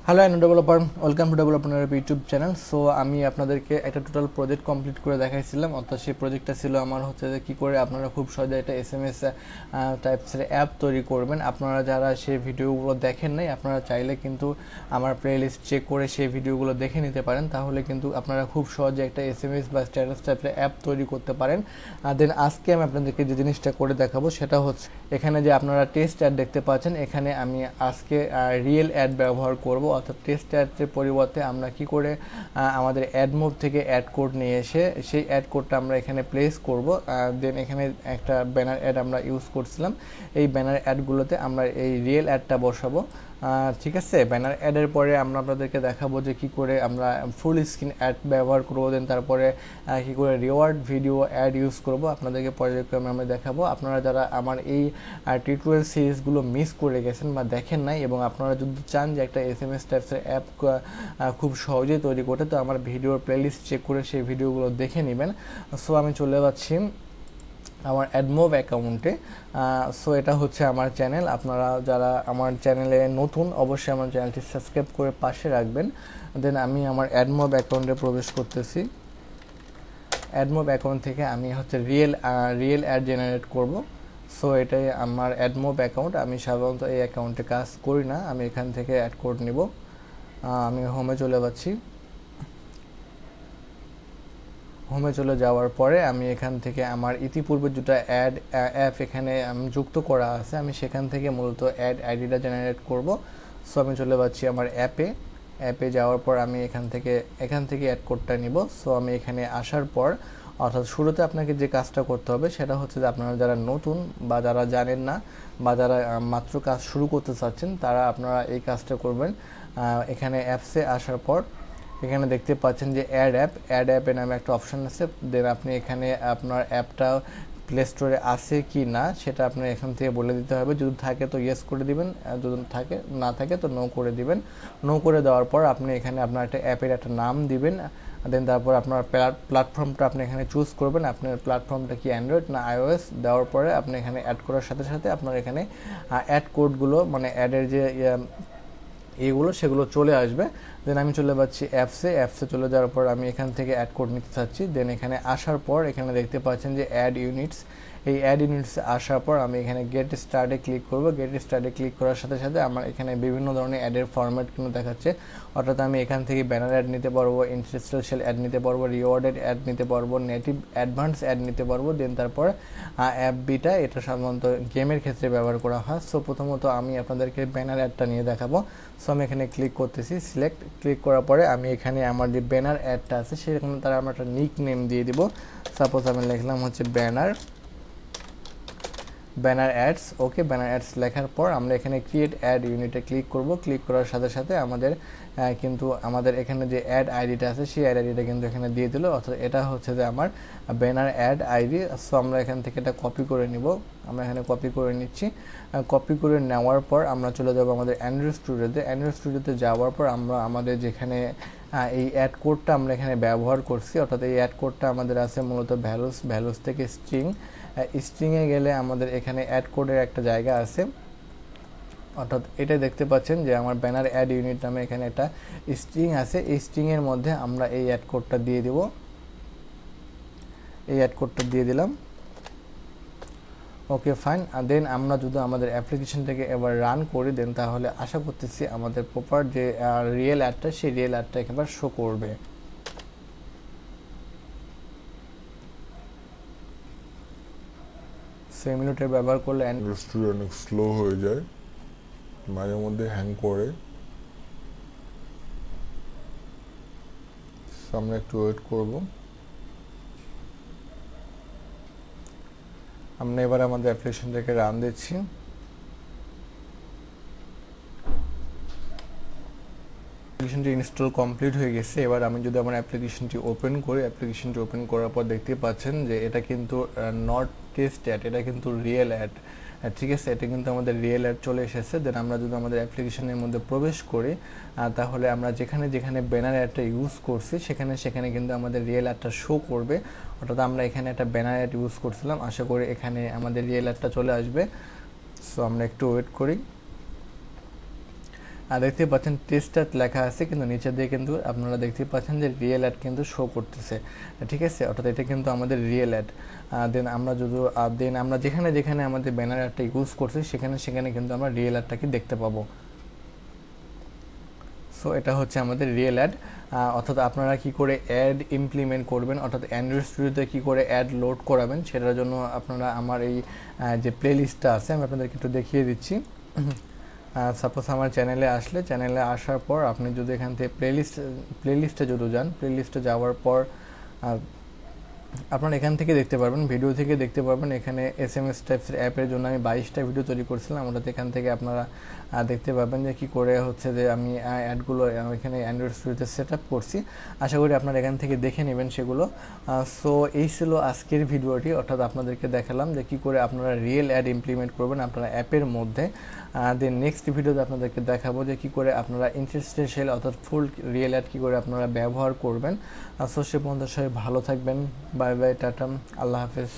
Hello and developer, welcome to developer YouTube channel. So আমি আপনাদেরকে একটা টোটাল প্রজেক্ট কমপ্লিট করে দেখাইছিলাম, অর্থাৎ সেই প্রজেক্টটা ছিল আমার হচ্ছে যে কী করে আপনারা খুব সহজে একটা SMS টাইপসের অ্যাপ তৈরি করবেন। আপনারা যারা সেই ভিডিওগুলো দেখেন নাই, আপনারা চাইলে কিন্তু আমার প্লেলিস্ট চেক করে সেই ভিডিওগুলো দেখে নিতে পারেন, তাহলে কিন্তু আপনারা খুব সহজে একটা SMS বা স্ট্যাটাস টাইপের অ্যাপ তৈরি করতে পারেন। দেন আজকে আমি আপনাদেরকে যে জিনিসটা করে দেখাবো সেটা হচ্ছে, এখানে যে আপনারা টেস্ট অ্যাড দেখতে পাচ্ছেন, এখানে আমি আজকে রিয়েল অ্যাড ব্যবহার করব। অর্থাৎ টেস্ট অ্যাডের পরিবর্তে আমরা কি করে আমাদের অ্যাড মুভ থেকে অ্যাড কোড নিয়ে এসে সেই অ্যাড কোডটা আমরা এখানে প্লেস করব। দেন এখানে একটা ব্যানার অ্যাড আমরা ইউজ করছিলাম, এই ব্যানার অ্যাডগুলোতে আমরা এই রিয়েল অ্যাডটা বসাবো। ঠিক আছে, ব্যানার অ্যাডের পরে আমরা আপনাদেরকে দেখাবো যে কী করে আমরা ফুল স্ক্রিন অ্যাড ব্যবহার করবো। দেন তারপরে কী করে রিওয়ার্ড ভিডিও অ্যাড ইউজ করব আপনাদেরকে পর্যায়ক্রমে আমরা দেখাবো। আপনারা যারা আমার এই টিউটোরিয়াল সিরিজগুলো মিস করে গেছেন বা দেখেন নাই, এবং আপনারা যদি চান যে একটা SMS টাইপসের অ্যাপ খুব সহজেই তৈরি করতে, তো আমার ভিডিওর প্লেলিস্ট চেক করে সেই ভিডিওগুলো দেখে নেবেন। সো আমি চলে যাচ্ছি আমার অ্যাডমোভ অ্যাকাউন্টে। সো এটা হচ্ছে আমার চ্যানেল। আপনারা যারা আমার চ্যানেলে নতুন, অবশ্যই আমার চ্যানেলটি সাবস্ক্রাইব করে পাশে রাখবেন। দেন আমি আমার অ্যাডমোভ অ্যাকাউন্টে প্রবেশ করতেছি। অ্যাডমোভ অ্যাকাউন্ট থেকে আমি হচ্ছে রিয়েল অ্যাড জেনারেট করব। সো এটাই আমার অ্যাডমোভ অ্যাকাউন্ট। আমি সাধারণত এই অ্যাকাউন্টে কাজ করি না, আমি এখান থেকে অ্যাড কোড নিব। আমি হোমে চলে যাচ্ছি। হোমে চলে যাওয়ার পরে আমি এখান থেকে আমার ইতিপূর্বে যেটা অ্যাপ এখানে যুক্ত করা আছে, আমি সেখান থেকে মূলত অ্যাড আইডিটা জেনারেট করব। সো আমি চলে যাচ্ছি আমার অ্যাপে যাওয়ার পর আমি এখান থেকে অ্যাড কোডটা নিব। সো আমি এখানে আসার পর, অর্থাৎ শুরুতে আপনাকে যে কাজটা করতে হবে সেটা হচ্ছে যে আপনারা যারা নতুন বা যারা জানেন না বা যারা মাত্র কাজ শুরু করতে চাচ্ছেন, তারা আপনারা এই কাজটা করবেন। এখানে অ্যাপসে আসার পর এখানে দেখতে পাচ্ছেন যে অ্যাড অ্যাপে নামে একটা অপশান আছে। দেন আপনি এখানে আপনার অ্যাপটা প্লে স্টোরে আছে কি না সেটা আপনার এখান থেকে বলে দিতে হবে। যদি থাকে তো ইয়েস করে দিবেন, যদি না থাকে তো নো করে দিবেন। নো করে দেওয়ার পর আপনি এখানে আপনার একটা অ্যাপের একটা নাম দিবেন। দেন তারপর আপনার প্ল্যাটফর্মটা আপনি এখানে চুজ করবেন, আপনার প্ল্যাটফর্মটা কি অ্যান্ড্রয়েড না iOS। দেওয়ার পরে আপনি এখানে অ্যাড করার সাথে সাথে আপনার এখানে অ্যাড কোডগুলো, মানে অ্যাডের যে এইগুলো সেগুলো চলে আসবে। দেন আমি চলে যাচ্ছি অ্যাপসে চলে যাওয়ার পর আমি এখান থেকে অ্যাড কোড নিতে চাচ্ছি। দেন এখানে আসার পর এখানে দেখতে পাচ্ছেন যে অ্যাড ইউনিটস, এই অ্যাড ইউনিটসে আসার পর আমি এখানে গেট স্টার্টে ক্লিক করব। গেট স্টার্টে ক্লিক করার সাথে সাথে আমার এখানে বিভিন্ন ধরনের অ্যাডের ফরম্যাট কিন্তু দেখাচ্ছে। অর্থাৎ আমি এখান থেকে ব্যানার অ্যাড নিতে পারবো, ইন্টারস্টেশনাল অ্যাড নিতে পারবো, রিওয়ার্ডেড অ্যাড নিতে পারবো, নেটিভ অ্যাডভান্স অ্যাড নিতে পারবো। দেন তারপর অ্যাপ বিটা, এটা সাধারণত গেমের ক্ষেত্রে ব্যবহার করা হয়। সো প্রথমত আমি আপনাদেরকে ব্যানার অ্যাডটা নিয়ে দেখাবো। সো আমি এখানে ক্লিক করতেছি, ক্লিক করার পরে আমি এখানে আমার যে ব্যানার অ্যাডটা আছে সেখানে তারা আমরা একটা নিক নেম দিয়ে দিব। সাপোজ আমি লিখলাম হচ্ছে ব্যানার অ্যাডস। ওকে, ব্যানার অ্যাডস লেখার পর আমরা এখানে ক্রিয়েট অ্যাড ইউনিটে ক্লিক করব। ক্লিক করার সাথে সাথে আমাদের এখানে যে অ্যাড আইডিটা আছে সেই অ্যাড আইডিটা কিন্তু এখানে দিয়ে দিল। অর্থাৎ এটা হচ্ছে যে আমার ব্যানার অ্যাড আইডি। সো আমরা এখান থেকে এটা কপি করে নিব। আমরা এখানে কপি করে নিচ্ছি। কপি করে নেওয়ার পর আমরা চলে যাব আমাদের অ্যান্ড্রয়েড স্টুডিওতে যাওয়ার পর আমরা আমাদের যেখানে এই অ্যাড কোডটা আমরা এখানে ব্যবহার করছি, অর্থাৎ এই অ্যাড কোডটা আমাদের আছে মূলত ভ্যালুস থেকে স্ট্রিংয়ে গেলে আমাদের এখানে অ্যাড কোডের একটা জায়গা আছে। অর্থাৎ এটা দেখতে পাচ্ছেন যে আমার ব্যানার অ্যাড ইউনিট নামে এখানে একটা স্ট্রিং আছে। এই স্ট্রিংয়ের মধ্যে আমরা এই অ্যাড কোডটা দিয়ে দিব। এই অ্যাড কোডটা দিয়ে দিলাম। ওকে, ফাইন। দেন আমরা যদি আমাদের অ্যাপ্লিকেশনটাকে এবার রান করি, দেন তাহলে আশা করতেছি আমাদের প্রপার যে রিয়েল অ্যাডটা, সেই রিয়েল অ্যাডটা একেবারে শো করবে। সেমিনুটের ব্যবহার করলে অনেক স্লো হয়ে যায়, মাঝে মধ্যে হ্যাং করে। সামনে একটু ওয়েট করব। আমরা এবার আমাদের অ্যাপ্লিকেশনটাকে রান দিচ্ছি। অ্যাপ্লিকেশনটি ইনস্টল কমপ্লিট হয়ে গেছে। এবার আমি যদি আমার অ্যাপ্লিকেশনটি ওপেন করি, অ্যাপ্লিকেশনটি ওপেন করার পর দেখতে পাচ্ছেন যে এটা কিন্তু নট টেস্ট অ্যাড, এটা কিন্তু রিয়েল অ্যাড। ঠিক আছে, এটা কিন্তু আমাদের রিয়েল অ্যাড চলে এসেছে। দেন আমরা যদি আমাদের অ্যাপ্লিকেশনের মধ্যে প্রবেশ করি, তাহলে আমরা যেখানে ব্যানার অ্যাডটা ইউজ করছি সেখানে কিন্তু আমাদের রিয়েল অ্যাডটা শো করবে। অর্থাৎ আমরা এখানে একটা ব্যানার অ্যাড ইউজ করছিলাম, আশা করি এখানে আমাদের রিয়েল অ্যাডটা চলে আসবে। সো আমরা একটু ওয়েট করি। দেখতে পাচ্ছেন টেস্টার লেখা আছে, কিন্তু নিচে দিয়ে কিন্তু আপনারা দেখতে পাচ্ছেন যে রিয়েল অ্যাড কিন্তু শো করতেছে, ঠিক আছে। অর্থাৎ এটা কিন্তু আমাদের রিয়েল অ্যাড। দেন আমরা যেখানে যেখানে আমাদের ব্যানার অ্যাডটা ইউজ করছি সেখানে সেখানে কিন্তু আমরা রিয়েল অ্যাডটাকে দেখতে পাবো। সো এটা হচ্ছে আমাদের রিয়েল অ্যাড। অর্থাৎ আপনারা কি করে অ্যাড ইমপ্লিমেন্ট করবেন, অর্থাৎ অ্যান্ড্রয়েড স্টুডিওতে কী করে অ্যাড লোড করাবেন, সেটার জন্য আপনারা আমার এই যে প্লে লিস্টটা আছে আমি আপনাদেরকে একটু দেখিয়ে দিচ্ছি। সাপোজ আমার চ্যানেলে আসলে, চ্যানেলে আসার পর আপনি যদি এখান থেকে প্লে লিস্টে যদি যান, প্লে লিস্টে যাওয়ার পর আপনারা এখান থেকে দেখতে পারবেন, ভিডিও থেকে দেখতে পারবেন এখানে SMS টাইপসের অ্যাপের জন্য আমি 22টা ভিডিও তৈরি করছিলাম। ওটাতে এখান থেকে আপনারা দেখতে পাবেন যে কী করে হচ্ছে যে আমি অ্যাডগুলো এখানে অ্যান্ড্রয়েড স্টুডিওতে সেট আপ করছি। আশা করি আপনারা এখান থেকে দেখে নেবেন সেগুলো। সো এই ছিল আজকের ভিডিওটি, অর্থাৎ আপনাদেরকে দেখালাম যে কী করে আপনারা রিয়েল অ্যাড ইমপ্লিমেন্ট করবেন আপনারা অ্যাপের মধ্যে। দেন নেক্সট ভিডিওতে আপনাদেরকে দেখাবো যে কী করে আপনারা ইন্টারস্টেশিয়াল অর্থাৎ ফুল রিয়েল অ্যাড কী করে আপনারা ব্যবহার করবেন। সো সে পর্যন্ত সবাই ভালো থাকবেন। বাই বাই, টাটা, আল্লাহ হাফেজ।